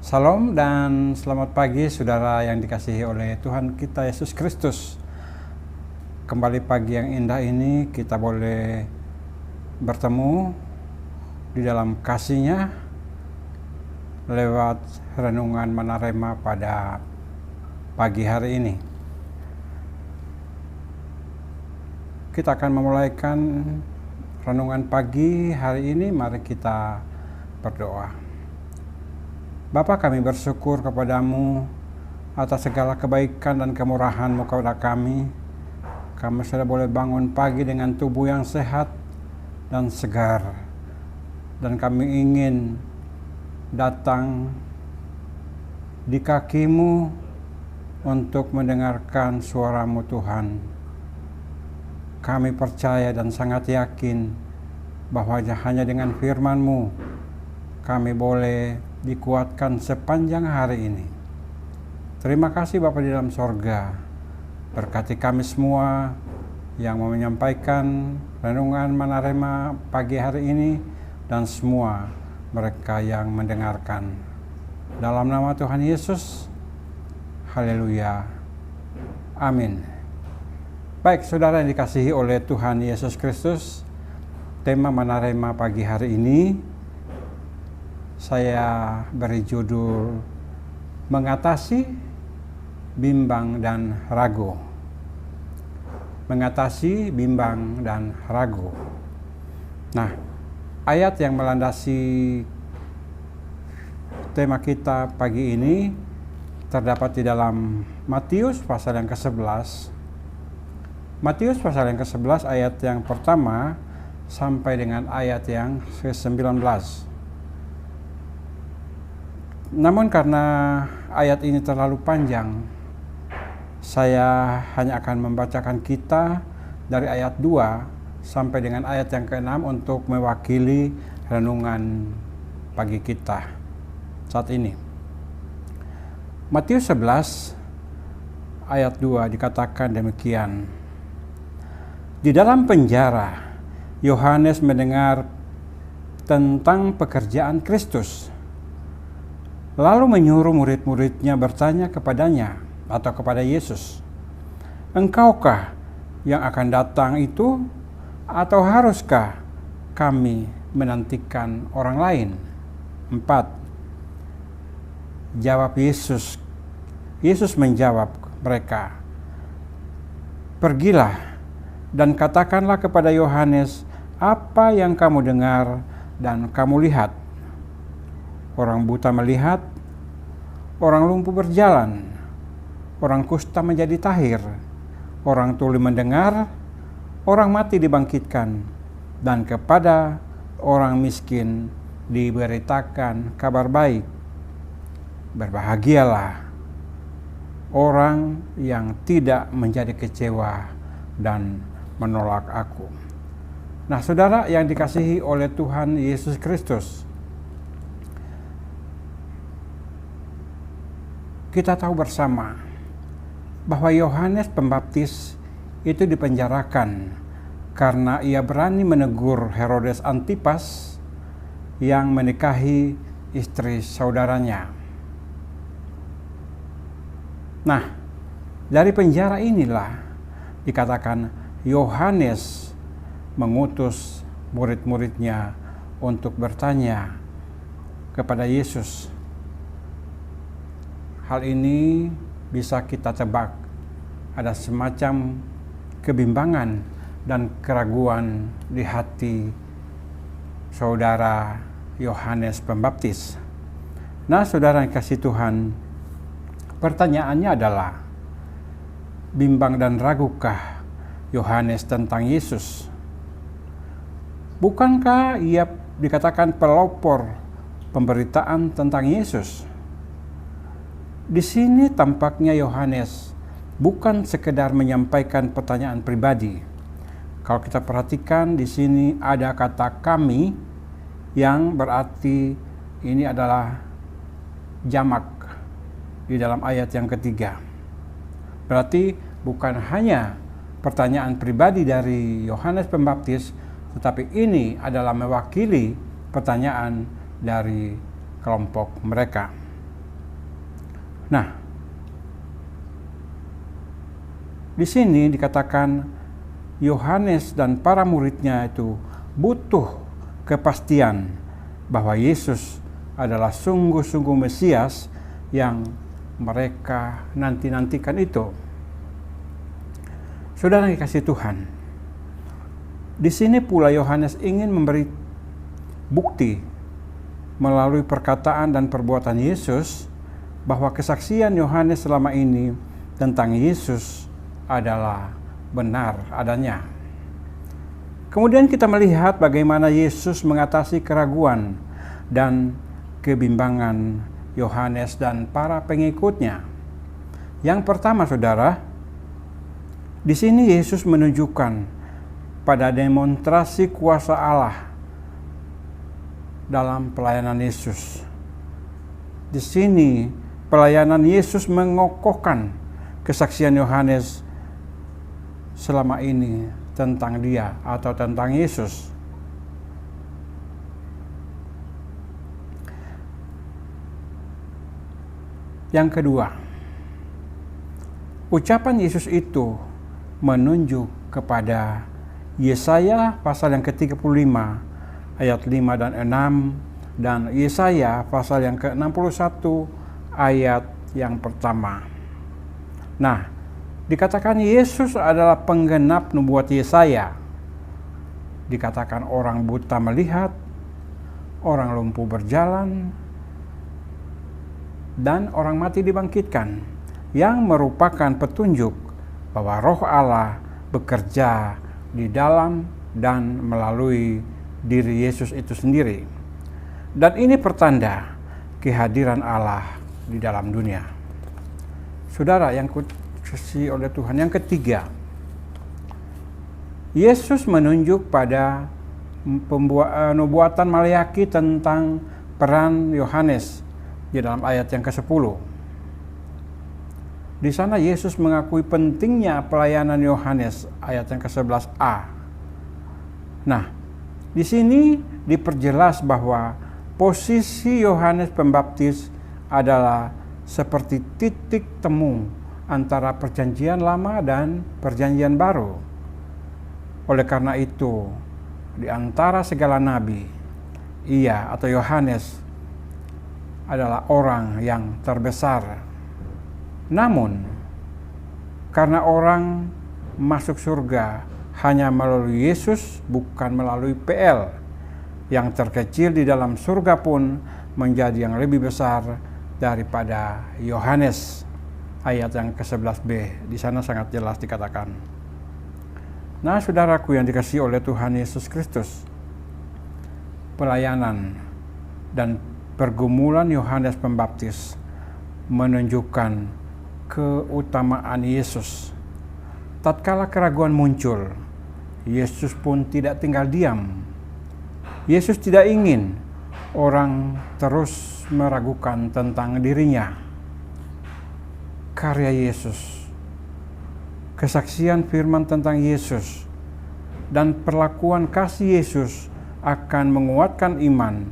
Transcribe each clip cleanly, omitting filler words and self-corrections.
Salam dan selamat pagi saudara yang dikasihi oleh Tuhan kita Yesus Kristus. Kembali pagi yang indah ini kita boleh bertemu di dalam kasih-Nya lewat renungan Manarema pada pagi hari ini. Kita akan memulaikan renungan pagi hari ini. Mari kita berdoa. Bapa, kami bersyukur kepadamu atas segala kebaikan dan kemurahan-Mu kepada kami. Kami sudah boleh bangun pagi dengan tubuh yang sehat dan segar. Dan kami ingin datang di kaki-Mu untuk mendengarkan suara-Mu Tuhan. Kami percaya dan sangat yakin bahwa hanya dengan firman-Mu kami boleh dikuatkan sepanjang hari ini. Terima kasih Bapa di dalam sorga. Berkati kami semua yang mau menyampaikan renungan Manarema pagi hari ini dan semua mereka yang mendengarkan. Dalam nama Tuhan Yesus, haleluya, amin. Baik saudara yang dikasihi oleh Tuhan Yesus Kristus, tema Manarema pagi hari ini saya beri judul Mengatasi Bimbang dan Ragu. Mengatasi bimbang dan ragu. Nah, ayat yang melandasi tema kita pagi ini terdapat di dalam Matius pasal yang ke-11. Matius pasal yang ke-11 ayat yang pertama sampai dengan ayat yang ke-19. Namun karena ayat ini terlalu panjang, saya hanya akan membacakan kita dari ayat 2 sampai dengan ayat yang ke-6 untuk mewakili renungan pagi kita saat ini. Matius 11 ayat 2 dikatakan demikian. Di dalam penjara, Yohanes mendengar tentang pekerjaan Kristus, lalu menyuruh murid-muridnya bertanya kepadanya atau kepada Yesus, "Engkaukah yang akan datang itu, atau haruskah kami menantikan orang lain?" 4. Jawab Yesus. Yesus menjawab mereka, "Pergilah dan katakanlah kepada Yohanes apa yang kamu dengar dan kamu lihat. Orang buta melihat, orang lumpuh berjalan, orang kusta menjadi tahir, orang tuli mendengar, orang mati dibangkitkan, dan kepada orang miskin diberitakan kabar baik. Berbahagialah orang yang tidak menjadi kecewa dan menolak aku." Nah, saudara yang dikasihi oleh Tuhan Yesus Kristus, kita tahu bersama bahwa Yohanes Pembaptis itu dipenjarakan karena ia berani menegur Herodes Antipas yang menikahi istri saudaranya. Nah, dari penjara inilah dikatakan Yohanes mengutus murid-muridnya untuk bertanya kepada Yesus. Hal ini bisa kita tebak, ada semacam kebimbangan dan keraguan di hati saudara Yohanes Pembaptis. Nah, saudara yang kasih Tuhan, pertanyaannya adalah, bimbang dan ragukah Yohanes tentang Yesus? Bukankah ia dikatakan pelopor pemberitaan tentang Yesus? Di sini tampaknya Yohanes bukan sekedar menyampaikan pertanyaan pribadi. Kalau kita perhatikan di sini ada kata "kami" yang berarti ini adalah jamak di dalam ayat yang ketiga. Berarti bukan hanya pertanyaan pribadi dari Yohanes Pembaptis, tetapi ini adalah mewakili pertanyaan dari kelompok mereka. Nah, di sini dikatakan Yohanes dan para muridnya itu butuh kepastian bahwa Yesus adalah sungguh-sungguh Mesias yang mereka nanti-nantikan itu. Saudara yang dikasihi Tuhan, di sini pula Yohanes ingin memberi bukti melalui perkataan dan perbuatan Yesus bahwa kesaksian Yohanes selama ini tentang Yesus adalah benar adanya. Kemudian kita melihat bagaimana Yesus mengatasi keraguan dan kebimbangan Yohanes dan para pengikutnya. Yang pertama, saudara, di sini Yesus menunjukkan pada demonstrasi kuasa Allah dalam pelayanan Yesus. Di sini pelayanan Yesus mengokohkan kesaksian Yohanes selama ini tentang dia atau tentang Yesus. Yang kedua, ucapan Yesus itu menunjuk kepada Yesaya pasal yang ke-35 ayat 5 dan 6 dan Yesaya pasal yang ke-61 ayat yang pertama. Nah, dikatakan Yesus adalah penggenap nubuat Yesaya. Dikatakan orang buta melihat, orang lumpuh berjalan, dan orang mati dibangkitkan, yang merupakan petunjuk bahwa Roh Allah bekerja di dalam dan melalui diri Yesus itu sendiri. Dan ini pertanda kehadiran Allah di dalam dunia. Saudara yang dikasihi oleh Tuhan, yang ketiga, Yesus menunjuk pada nubuatan Maleakhi tentang peran Yohanes di dalam ayat yang ke-10. Di sana Yesus mengakui pentingnya pelayanan Yohanes, ayat yang ke-11a. Nah, di sini diperjelas bahwa posisi Yohanes Pembaptis adalah seperti titik temu antara perjanjian lama dan perjanjian baru. Oleh karena itu, di antara segala nabi, ia atau Yohanes adalah orang yang terbesar. Namun, karena orang masuk surga hanya melalui Yesus, bukan melalui PL, yang terkecil di dalam surga pun menjadi yang lebih besar daripada Yohanes. Ayat yang ke-11b, di sana sangat jelas dikatakan. Nah, saudaraku yang dikasihi oleh Tuhan Yesus Kristus, pelayanan dan pergumulan Yohanes Pembaptis menunjukkan keutamaan Yesus. Tatkala keraguan muncul, Yesus pun tidak tinggal diam. Yesus tidak ingin orang terus meragukan tentang dirinya. Karya Yesus, kesaksian firman tentang Yesus, dan perlakuan kasih Yesus akan menguatkan iman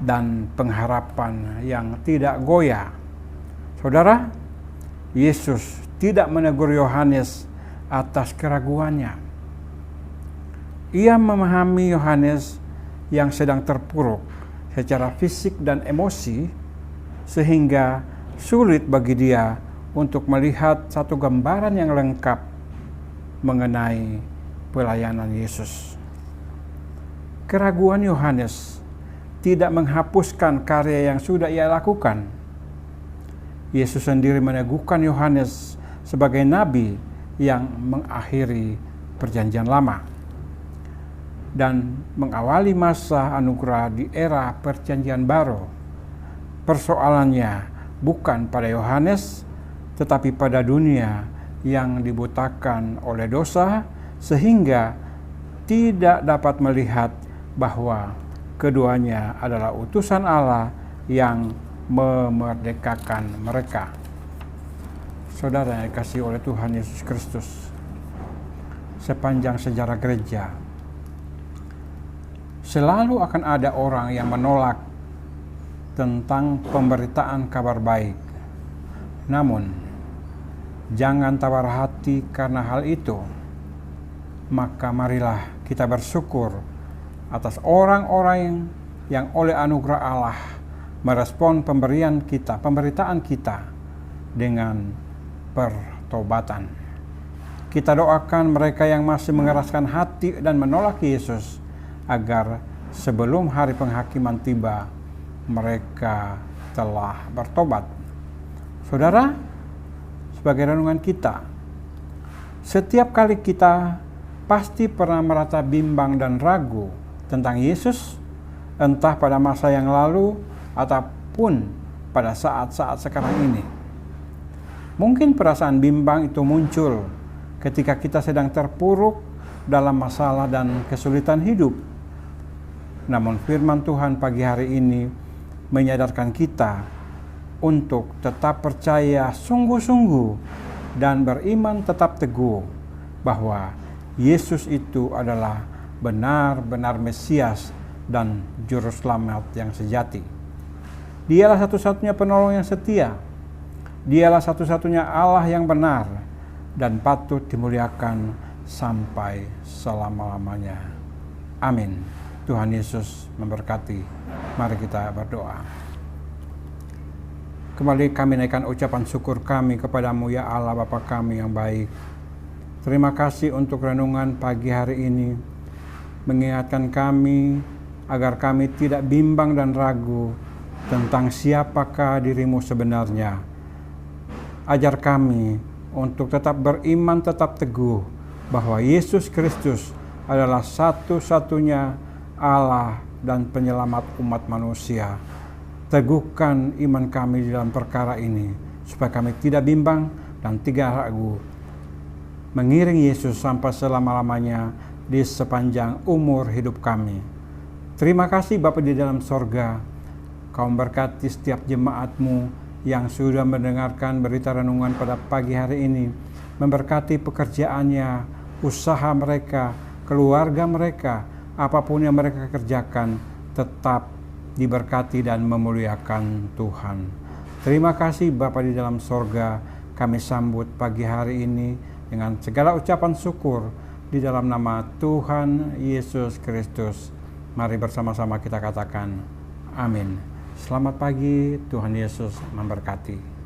dan pengharapan yang tidak goyah. Saudara, Yesus tidak menegur Yohanes atas keraguannya. Ia memahami Yohanes yang sedang terpuruk secara fisik dan emosi, sehingga sulit bagi dia untuk melihat satu gambaran yang lengkap mengenai pelayanan Yesus. Keraguan Yohanes tidak menghapuskan karya yang sudah ia lakukan. Yesus sendiri meneguhkan Yohanes sebagai nabi yang mengakhiri perjanjian lama dan mengawali masa anugerah di era perjanjian baru. Persoalannya bukan pada Yohanes, tetapi pada dunia yang dibutakan oleh dosa sehingga tidak dapat melihat bahwa keduanya adalah utusan Allah yang memerdekakan mereka. Saudara yang dikasihi oleh Tuhan Yesus Kristus, sepanjang sejarah gereja selalu akan ada orang yang menolak tentang pemberitaan kabar baik. Namun, jangan tawar hati karena hal itu. Maka marilah kita bersyukur atas orang-orang yang oleh anugerah Allah merespon pemberitaan kita dengan pertobatan. Kita doakan mereka yang masih mengeraskan hati dan menolak Yesus agar sebelum hari penghakiman tiba mereka telah bertobat. Saudara, sebagai renungan kita, setiap kali kita pasti pernah merasa bimbang dan ragu tentang Yesus, entah pada masa yang lalu ataupun pada saat-saat sekarang ini. Mungkin perasaan bimbang itu muncul ketika kita sedang terpuruk dalam masalah dan kesulitan hidup. Namun firman Tuhan pagi hari ini menyadarkan kita untuk tetap percaya sungguh-sungguh dan beriman tetap teguh bahwa Yesus itu adalah benar-benar Mesias dan Juru Selamat yang sejati. Dialah satu-satunya penolong yang setia. Dialah satu-satunya Allah yang benar dan patut dimuliakan sampai selama-lamanya. Amin. Tuhan Yesus memberkati. Mari kita berdoa. Kembali kami naikkan ucapan syukur kami kepadamu ya Allah Bapa kami yang baik. Terima kasih untuk renungan pagi hari ini, mengingatkan kami agar kami tidak bimbang dan ragu tentang siapakah dirimu sebenarnya. Ajar kami untuk tetap beriman, tetap teguh bahwa Yesus Kristus adalah satu-satunya Allah dan penyelamat umat manusia. Teguhkan iman kami di dalam perkara ini, supaya kami tidak bimbang dan tidak ragu mengiring Yesus sampai selama-lamanya di sepanjang umur hidup kami. Terima kasih Bapa di dalam sorga. Kau memberkati setiap jemaat-Mu yang sudah mendengarkan berita renungan pada pagi hari ini. Memberkati pekerjaannya, usaha mereka, keluarga mereka, apapun yang mereka kerjakan, tetap diberkati dan memuliakan Tuhan. Terima kasih Bapa di dalam sorga. Kami sambut pagi hari ini dengan segala ucapan syukur di dalam nama Tuhan Yesus Kristus. Mari bersama-sama kita katakan amin. Selamat pagi, Tuhan Yesus memberkati.